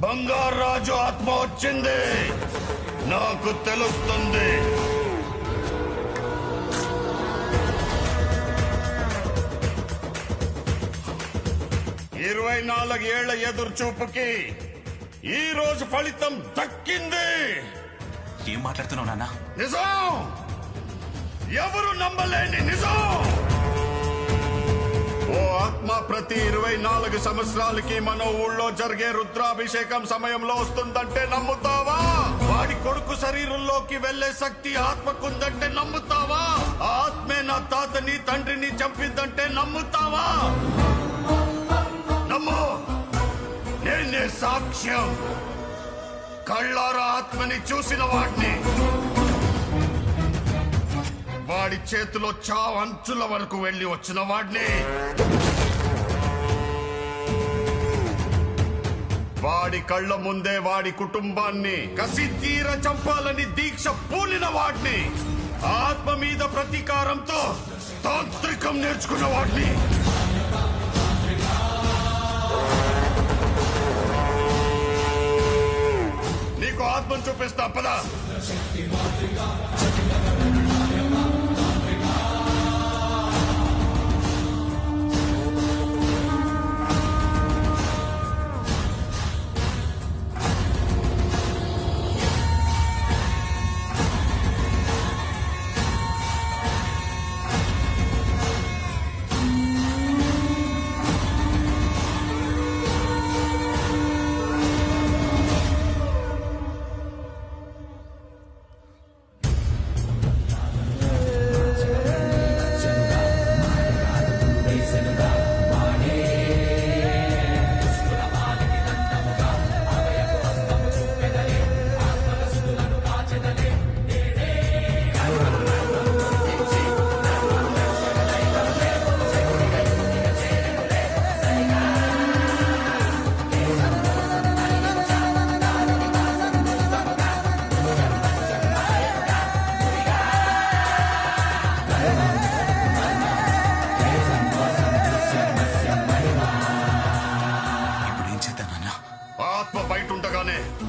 బంగారాజు ఆత్మ వచ్చింది. నాకు తెలుస్తుంది. ఇరవై 24 ఏళ్ల ఎదురు చూపుకి ఈ రోజు ఫలితం దక్కింది. ఏం మాట్లాడుతున్నావు నాన్న? నిజం, ఎవరు నమ్మలేని నిజం. ఓ ఆత్మ ప్రతి 24 సంవత్సరాలకి మన ఊళ్ళో జరిగే రుద్రాభిషేకం సమయంలో వస్తుందంటే నమ్ముతావా? వాడి కొడుకు శరీరంలోకి వెళ్లే శక్తి ఆత్మకుందంటే నమ్ముతావా? ఆత్మే నా తాతని తండ్రిని చంపిందంటే నమ్ముతావా? నమ్ము, నేనే సాక్ష్యం. కళ్ళారా ఆత్మని చూసిన వాడిని. వాడి చేతిలో చావు అంచుల వరకు వెళ్లి వచ్చిన వాడిని. వాడి కళ్ళ ముందే వాడి కుటుంబాన్ని కసి తీర చంపాలని దీక్ష పూనిన వాడిని. ఆత్మ మీద ప్రతీకారంతో తాంత్రికం నేర్చుకున్న వాడిని. నీకు ఆత్మను చూపిస్తా పదా.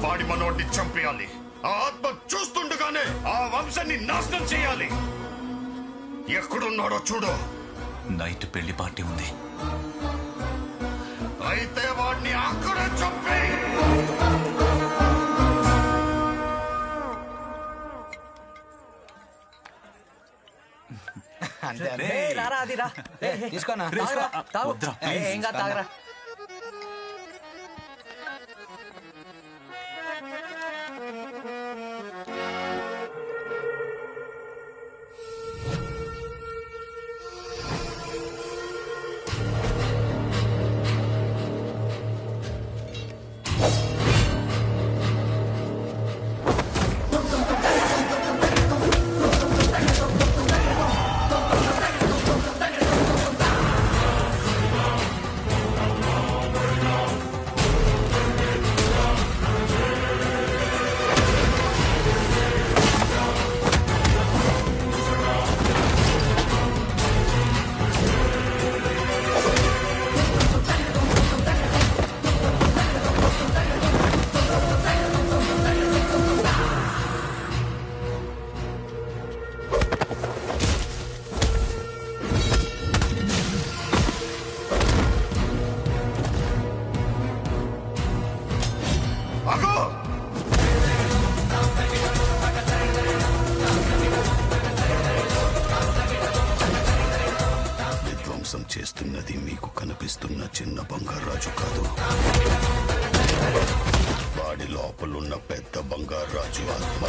వాడి మనోడిని చంపేయాలి. ఆ ఆత్మ చూస్తుండగానే ఆ వంశాన్ని నాశనం చేయాలి. ఎక్కడున్నాడో చూడు. నైట్ పెళ్లి పార్టీ ఉంది. అయితే వాడిని అక్కడే చంపే. తీసుకోనా? తాగరా. విధ్వంసం చేస్తున్నది మీకు కనిపిస్తున్న చిన్న బంగారాజు కాదు. వాడి లోపలున్న పెద్ద బంగారాజు ఆత్మ.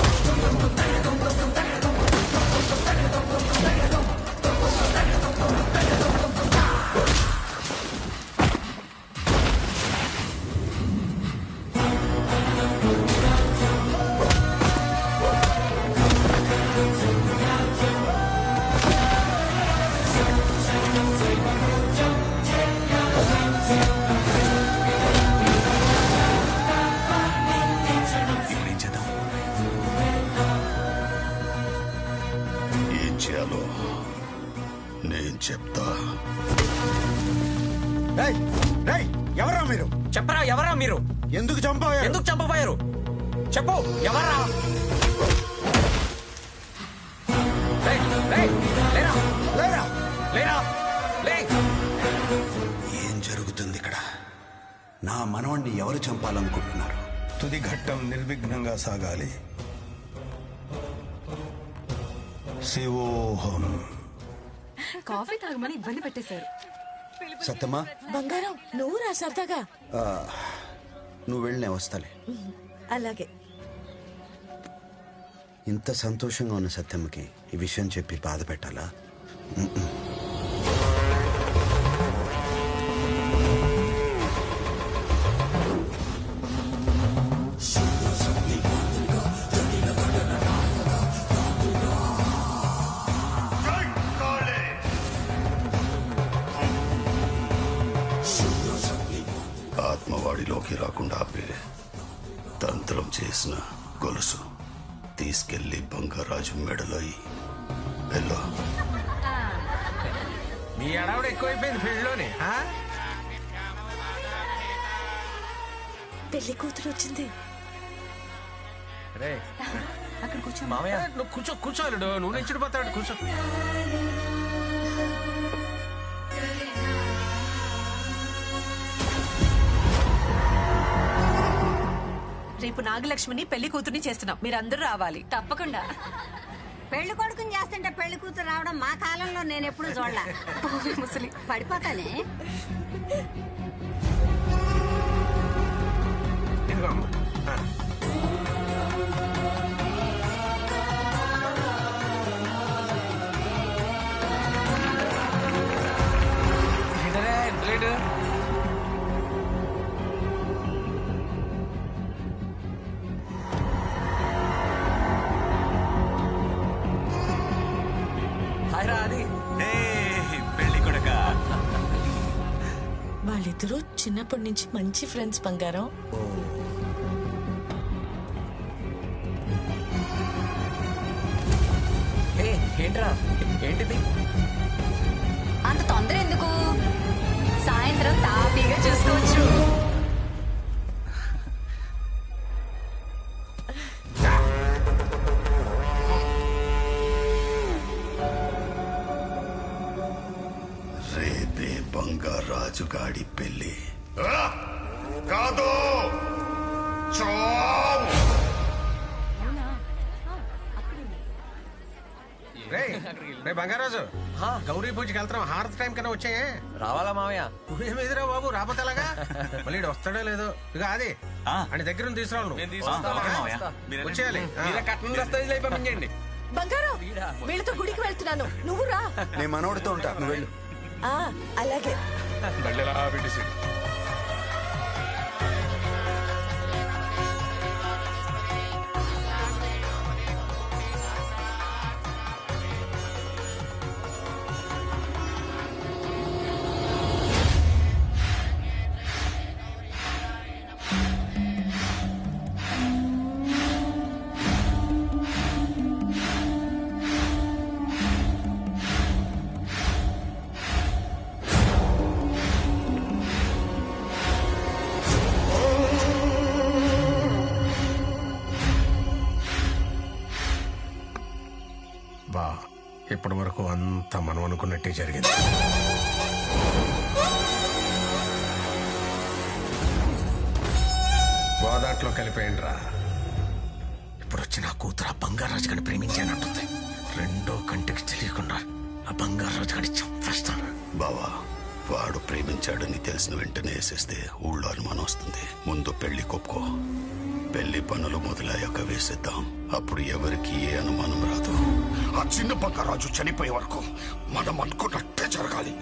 నేను చెప్తా. ఎవరా మీరు? చెప్పరా, ఎవరా మీరు? ఎందుకు చంపారు? ఎందుకు చంపబోయారు చెప్పు. ఎవర్రా? లేరా లేరా లేరా లే. ఏం జరుగుతుంది ఇక్కడ? నా మనవణ్ణి ఎవరు చంపాలనుకుంటున్నారు? తుది ఘట్టం నిర్విఘ్నంగా సాగాలి. శివోహం. కాఫీ తాగమని ఇబ్బంది పెట్టేశారు. సత్యమ్మా, బంగారం నువ్వు రా సరదాగా. నువ్వు వెళ్ళి నేను వస్తాలే. అలాగే. ఇంత సంతోషంగా ఉన్న సత్యమ్మకి ఈ విషయం చెప్పి బాధ పెట్టాలా? జై కాళీ! ఆత్మవాడిలోకి రాకుండా ఆపే తంత్రం చేసిన గొలుసు తీసుకెళ్లి బంగారాజు మెడలో వెళ్ళు. మీ అడవుడు ఎక్కువైపోయింది ఫీల్డ్లోని. పెళ్లి కూతురు వచ్చింది. రే అక్కడ కూర్చో. మామయ్య నువ్వు కూర్చో. కూర్చోలేడు. నువ్వు నిచ్చిడిపోతాడు. కూర్చో. రేపు నాగలక్ష్మిని పెళ్లి కూతుర్ని చేస్తున్నాం, మీరందరూ రావాలి తప్పకుండా. పెళ్లి కొడుకుని చేస్తుంటే పెళ్లి కూతురు రావడం మా కాలంలో నేను ఎప్పుడు చూడలా. ముసలి పడిపోతానే. ఇదిగో అమ్మ. ఏంటరే ఎంత లేటు? హాయ్ రా అది. పెళ్లి కొడక. వాళ్ళిద్దరూ చిన్నప్పటి నుంచి మంచి ఫ్రెండ్స్ బంగారం. ఏంట్రా ఏంటిది? అంత తొందర ఎందుకు? సాయంత్రం తాపీగా చూసుకోవచ్చు. రేపే బంగారాజు గాడి పెళ్లి కాదు. చావ్! రే బంగారాజు, గౌరీ పూజకి వెళ్తాం. హారతి టైం కన్నా వచ్చాయే. రావాలా మామయ్య? ఏమిదిరా బాబు, రాకపోతే ఎలాగా? మళ్ళీ ఈడు వస్తాడో లేదో. ఇక అది అని దగ్గర నుంచి తీసుకురావు. వచ్చేయాలి. బంగారం వీళ్ళతో గుడికి వెళ్తున్నాను, నువ్వు రా. నేను మనవడితో ఉంటా, నువ్వు వెళ్ళు. అలాగే. బా ఇప్పటి వరకు అంతా మనం అనుకున్నట్టే జరిగింది. గోదాట్లో కలిపేయండి రా. ఇప్పుడు వచ్చి నా కూతురు ఆ బంగారాజు గడిని ప్రేమించానంటుంది. రెండో కంటికి తెలియకుండా ఆ బంగారాజు గడి చంపేస్తాను. బావా, వాడు ప్రేమించాడని తెలిసిన వెంటనే వేసేస్తే ఊళ్ళో అనుమానం వస్తుంది. ముందు పెళ్లి కొప్పుకో. పెళ్లి పనులు మొదలయ్యాక వేసేద్దాం. అప్పుడు ఎవరికి ఏ అనుమానం రాదు. ఆ చిన్న బంగారాజు చనిపోయే వరకు మనం అనుకున్నట్టే జరగాలి.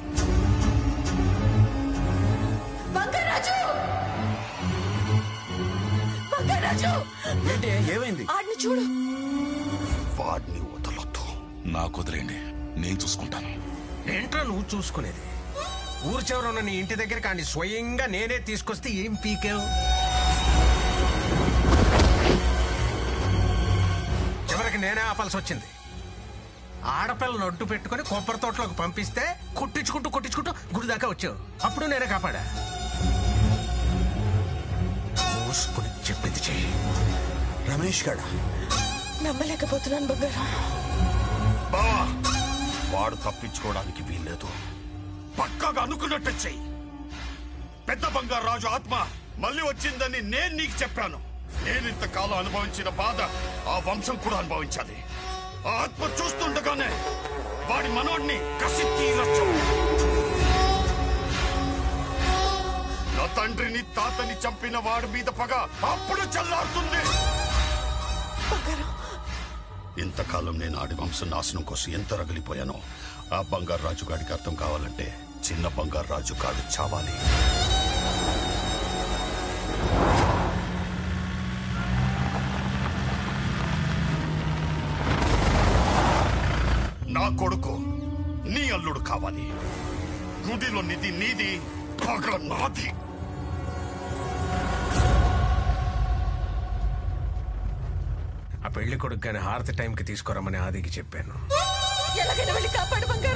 బంగారాజు! బంగారాజు! ఏంటి, ఏమైంది? ఆడిని చూడు. వాడిని వదలొద్దు. నాకు వదిలేండి, నేను చూసుకుంటాను. ఏంట్రా నువ్వు చూసుకునేది? ఊరు చివర ఉన్న నీ ఇంటి దగ్గర కానీ స్వయంగా నేనే తీసుకొస్తే ఏం పీకావు? చివరికి నేనే ఆపాల్సి వచ్చింది. ఆడపిల్లను అడ్డు పెట్టుకుని కొబ్బరి తోటలోకి పంపిస్తే కొట్టించుకుంటూ గుడి దాకా వచ్చావు. అప్పుడు నేనే కాపాడా. మూసుకుని చెప్పింది చెయ్యి. రమేష్ గడ నమ్మలేకపోతున్నాను బంగారం. బావా వాడు తప్పించుకోవడానికి వీల్లేదు. పక్కాగా అనుకున్నట్టు చెయ్యి. పెద్ద బంగారు రాజు ఆత్మ మళ్ళీ వచ్చిందని నేను నీకు చెప్పాను. నేనింతకాలం అనుభవించిన బాధ ఆ వంశం కూడా అనుభవించాలి. ఆ ఆత్మ చూస్తుండగానే వాడి మనోడిని కసి తీరొచ్చు. నా తండ్రిని తాతని చంపిన వాడి మీద పగ అప్పుడు చల్లారుతుంది. ఇంతకాలం నేను ఆడి వంశం నాశనం కోసం ఎంత రగిలిపోయానో ఆ బంగారు రాజు గాడికి అర్థం కావాలంటే చిన్న బంగారు రాజు గాడు చావాలి. నా కొడుకు నీ అల్లుడు కావాలి. గుడిలో నిధి నీది, పగ నాది. ఆ పెళ్లి కొడుకు కానీ హారతి టైంకి తీసుకురమ్మని ఆదికి చెప్పాను. ఎలాగైనా వెళ్ళి కాపాడు బంగారం.